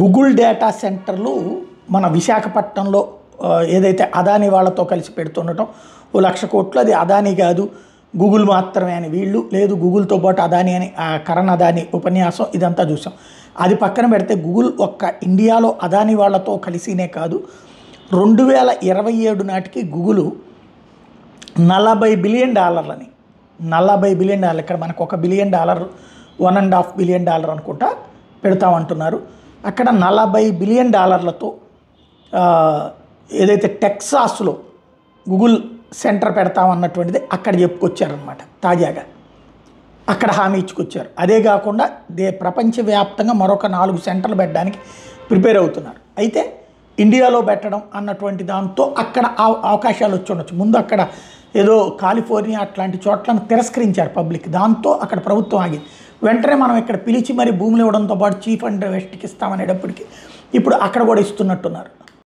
Google data సెంటర్లు మన విశాఖపట్నంలో ఏదైతే అదానీ వాళ్ళతో కలిసి పెడుతుండటం, ఓ 1,00,000 కోట్లు, అది అదానీ కాదు గూగుల్ మాత్రమే అని వీళ్ళు, లేదు గూగుల్తో పాటు అదానీ అని కరణ్ అదానీ ఉపన్యాసం ఇదంతా చూసాం. అది పక్కన పెడితే గూగుల్ ఒక్క ఇండియాలో అదానీ వాళ్ళతో కలిసినే కాదు, 2027 నాటికి గూగుల్ $40 బిలియన్, $40 బిలియన్, ఇక్కడ మనకు $1 బిలియన్, $1.5 బిలియన్ అనుకుంటా పెడతామంటున్నారు. అక్కడ $40 బిలియన్ ఏదైతే టెక్సాస్లో గూగుల్ సెంటర్ పెడతామన్నటువంటిది అక్కడ చెప్పుకొచ్చారనమాట. తాజాగా అక్కడ హామీ ఇచ్చుకొచ్చారు. అదే కాకుండా ప్రపంచవ్యాప్తంగా మరొక 4 సెంటర్లు పెట్టడానికి ప్రిపేర్ అవుతున్నారు. అయితే ఇండియాలో పెట్టడం అన్నటువంటి దాంతో అక్కడ అవకాశాలు వచ్చి ఉండొచ్చు. ముందు అక్కడ ఏదో కాలిఫోర్నియా అట్లాంటి చోట్లను తిరస్కరించారు పబ్లిక్, దాంతో అక్కడ ప్రభుత్వం ఆగింది. వెంటనే మనం ఇక్కడ పిలిచి మరి భూములు ఇవ్వడంతో పాటు చీఫ్ అండ్ వెస్ట్కి ఇస్తామనేటప్పటికి ఇప్పుడు అక్కడ కూడా ఇస్తున్నట్టున్నారు.